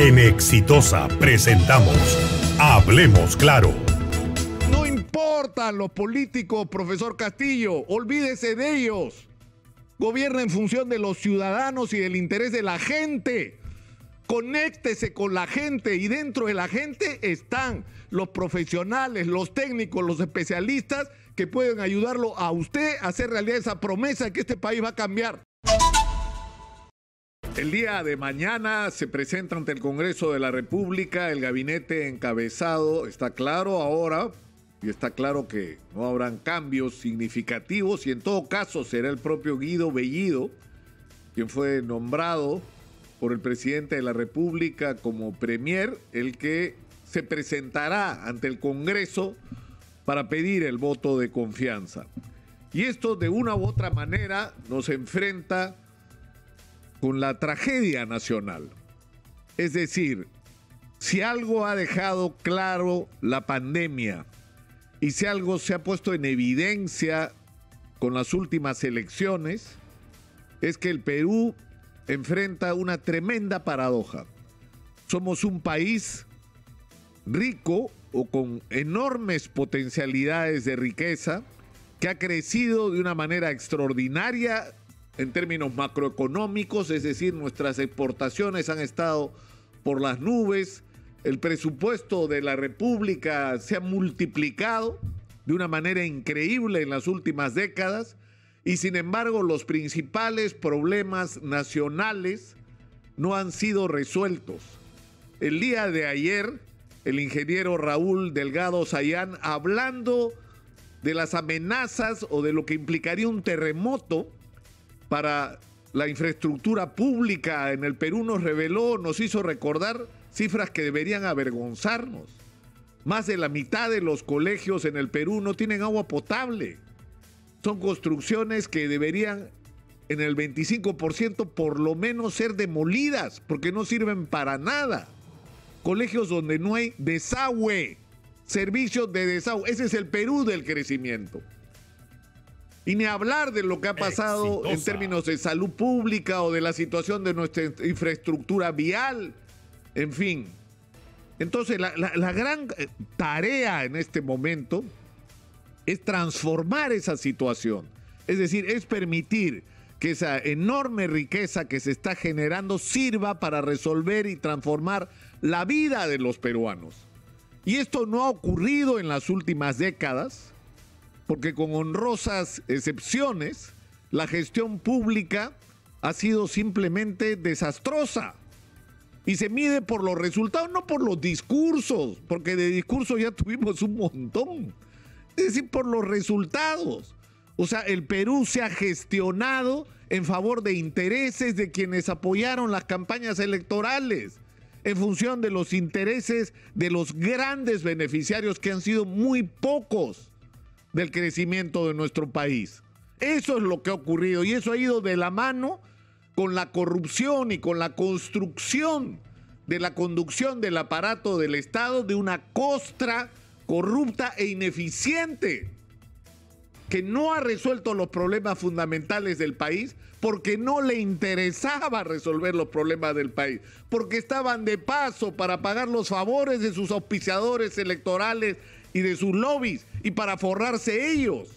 En Exitosa presentamos Hablemos Claro. No importan los políticos, profesor Castillo, olvídese de ellos. Gobierna en función de los ciudadanos y del interés de la gente. Conéctese con la gente y dentro de la gente están los profesionales, los técnicos, los especialistas que pueden ayudarlo a usted a hacer realidad esa promesa de que este país va a cambiar. El día de mañana se presenta ante el Congreso de la República el gabinete encabezado. Está claro ahora, y está claro que no habrán cambios significativos, y en todo caso será el propio Guido Bellido, quien fue nombrado por el presidente de la República como premier, el que se presentará ante el Congreso para pedir el voto de confianza. Y esto de una u otra manera nos enfrenta con la tragedia nacional. Es decir, si algo ha dejado claro la pandemia y si algo se ha puesto en evidencia con las últimas elecciones, es que el Perú enfrenta una tremenda paradoja. Somos un país rico o con enormes potencialidades de riqueza que ha crecido de una manera extraordinaria en términos macroeconómicos, es decir, nuestras exportaciones han estado por las nubes, el presupuesto de la República se ha multiplicado de una manera increíble en las últimas décadas y sin embargo los principales problemas nacionales no han sido resueltos. El día de ayer, el ingeniero Raúl Delgado Sayán, hablando de las amenazas o de lo que implicaría un terremoto para la infraestructura pública en el Perú, nos hizo recordar cifras que deberían avergonzarnos. Más de la mitad de los colegios en el Perú no tienen agua potable. Son construcciones que deberían, en el 25% por lo menos, ser demolidas, porque no sirven para nada. Colegios donde no hay desagüe, servicios de desagüe. Ese es el Perú del crecimiento. Y ni hablar de lo que ha pasado en términos de salud pública o de la situación de nuestra infraestructura vial, en fin. Entonces, la gran tarea en este momento es transformar esa situación. Es decir, es permitir que esa enorme riqueza que se está generando sirva para resolver y transformar la vida de los peruanos. Y esto no ha ocurrido en las últimas décadas, porque con honrosas excepciones, la gestión pública ha sido simplemente desastrosa. Y se mide por los resultados, no por los discursos, porque de discursos ya tuvimos un montón. Es decir, por los resultados. O sea, el Perú se ha gestionado en favor de intereses de quienes apoyaron las campañas electorales, en función de los intereses de los grandes beneficiarios que han sido muy pocos del crecimiento de nuestro país. Eso es lo que ha ocurrido y eso ha ido de la mano con la corrupción y con la construcción de la conducción del aparato del Estado de una costra corrupta e ineficiente que no ha resuelto los problemas fundamentales del país porque no le interesaba resolver los problemas del país, porque estaban de paso para pagar los favores de sus auspiciadores electorales y de sus lobbies, y para forrarse ellos.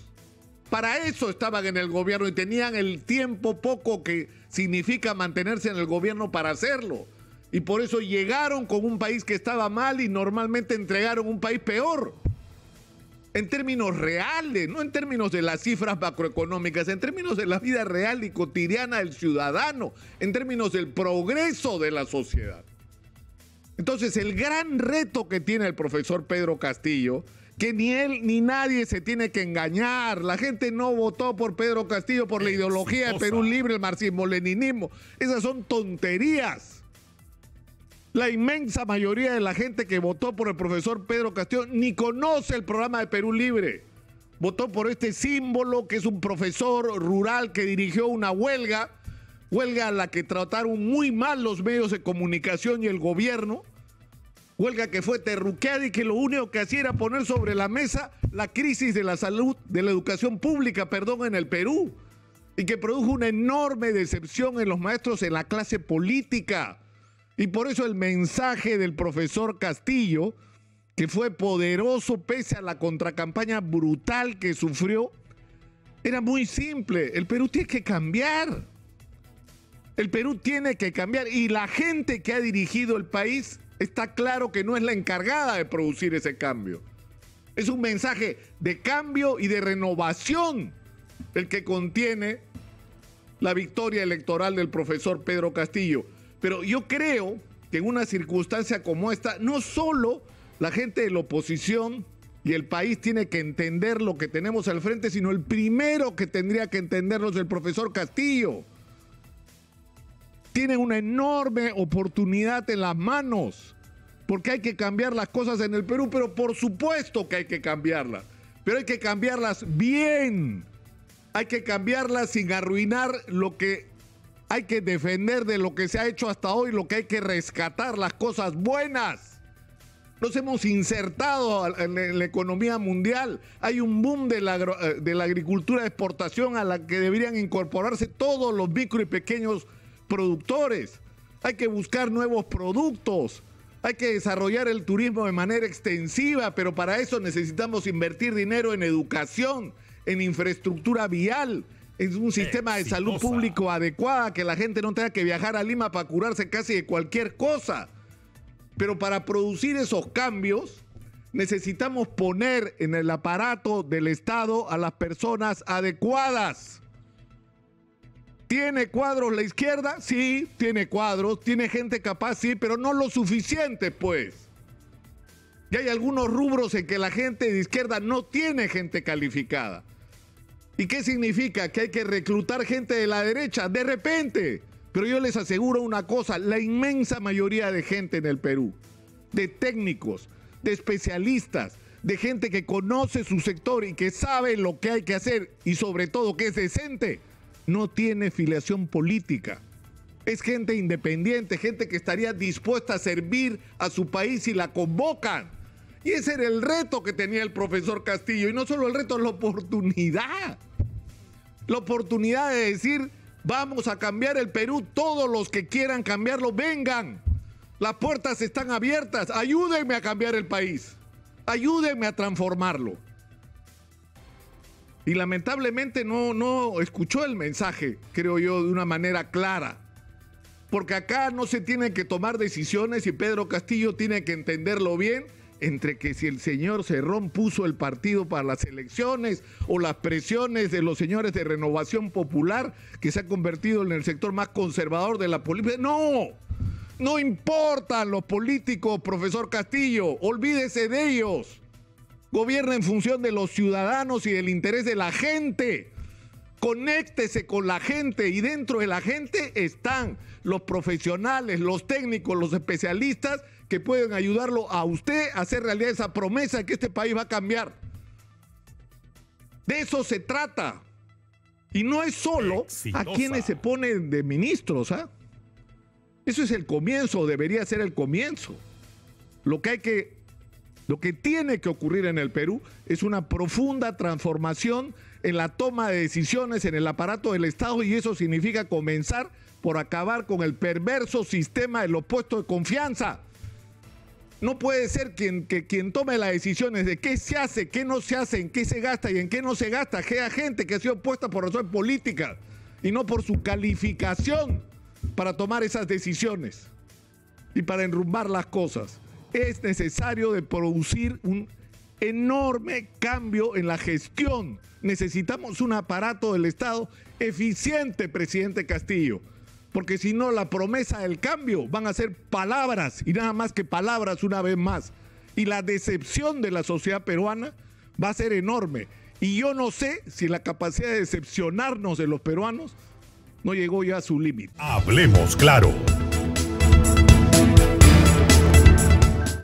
Para eso estaban en el gobierno y tenían el tiempo poco que significa mantenerse en el gobierno para hacerlo. Y por eso llegaron con un país que estaba mal y normalmente entregaron un país peor. En términos reales, no en términos de las cifras macroeconómicas, en términos de la vida real y cotidiana del ciudadano, en términos del progreso de la sociedad. Entonces, el gran reto que tiene el profesor Pedro Castillo, que ni él ni nadie se tiene que engañar. La gente no votó por Pedro Castillo por la ideología de Perú Libre, el marxismo-leninismo. Esas son tonterías. La inmensa mayoría de la gente que votó por el profesor Pedro Castillo ni conoce el programa de Perú Libre. Votó por este símbolo que es un profesor rural que dirigió una huelga a la que trataron muy mal los medios de comunicación y el gobierno, huelga que fue terruqueada y que lo único que hacía era poner sobre la mesa la crisis de la salud, de la educación pública, en el Perú, y que produjo una enorme decepción en los maestros, en la clase política, Y por eso el mensaje del profesor Castillo, que fue poderoso pese a la contracampaña brutal que sufrió, era muy simple. El Perú tiene que cambiar. El Perú tiene que cambiar. Y la gente que ha dirigido el país está claro que no es la encargada de producir ese cambio. Es un mensaje de cambio y de renovación el que contiene la victoria electoral del profesor Pedro Castillo. Pero yo creo que en una circunstancia como esta, no solo la gente de la oposición y el país tiene que entender lo que tenemos al frente, sino el primero que tendría que entenderlo es el profesor Castillo. Tiene una enorme oportunidad en las manos, porque hay que cambiar las cosas en el Perú, pero por supuesto que hay que cambiarlas, pero hay que cambiarlas bien, hay que cambiarlas sin arruinar lo que hay que defender de lo que se ha hecho hasta hoy, lo que hay que rescatar, las cosas buenas. Nos hemos insertado en la economía mundial. Hay un boom de la agricultura de exportación a la que deberían incorporarse todos los micro y pequeños productores. Hay que buscar nuevos productos. Hay que desarrollar el turismo de manera extensiva, pero para eso necesitamos invertir dinero en educación, en infraestructura vial, en un sistema de salud público adecuada, que la gente no tenga que viajar a Lima para curarse casi de cualquier cosa. Pero para producir esos cambios necesitamos poner en el aparato del Estado a las personas adecuadas. ¿Tiene cuadros la izquierda? Sí, tiene cuadros. ¿Tiene gente capaz? Sí, pero no lo suficiente, pues. Y hay algunos rubros en que la gente de izquierda no tiene gente calificada. ¿Y qué significa? Que hay que reclutar gente de la derecha, de repente. Pero yo les aseguro una cosa, la inmensa mayoría de gente en el Perú, de técnicos, de especialistas, de gente que conoce su sector y que sabe lo que hay que hacer y sobre todo que es decente, no tiene filiación política. Es gente independiente, gente que estaría dispuesta a servir a su país si la convocan. Y ese era el reto que tenía el profesor Castillo. Y no solo el reto, la oportunidad. La oportunidad de decir: vamos a cambiar el Perú, todos los que quieran cambiarlo, vengan. Las puertas están abiertas, ayúdenme a cambiar el país, ayúdenme a transformarlo. Y lamentablemente no escuchó el mensaje, creo yo, de una manera clara. Porque acá no se tienen que tomar decisiones y Pedro Castillo tiene que entenderlo bien, entre que si el señor Cerrón puso el partido para las elecciones o las presiones de los señores de Renovación Popular, que se ha convertido en el sector más conservador de la política. No importan los políticos, profesor Castillo, olvídese de ellos. Gobierna en función de los ciudadanos y del interés de la gente. Conéctese con la gente y dentro de la gente están los profesionales, los técnicos, los especialistas que pueden ayudarlo a usted a hacer realidad esa promesa de que este país va a cambiar. De eso se trata. Y no es solo a quienes se ponen de ministros, ¿ah? Eso es el comienzo, debería ser el comienzo. Lo que tiene que ocurrir en el Perú es una profunda transformación en la toma de decisiones en el aparato del Estado, y eso significa comenzar por acabar con el perverso sistema de los puestos de confianza. No puede ser quien tome las decisiones de qué se hace, qué no se hace, en qué se gasta y en qué no se gasta, que haya gente que ha sido puesta por razones políticas y no por su calificación para tomar esas decisiones y para enrumbar las cosas. Es necesario de producir un enorme cambio en la gestión. Necesitamos un aparato del Estado eficiente, presidente Castillo, porque si no, la promesa del cambio van a ser palabras y nada más que palabras una vez más. Y la decepción de la sociedad peruana va a ser enorme. Y yo no sé si la capacidad de decepcionarnos de los peruanos no llegó ya a su límite. Hablemos claro.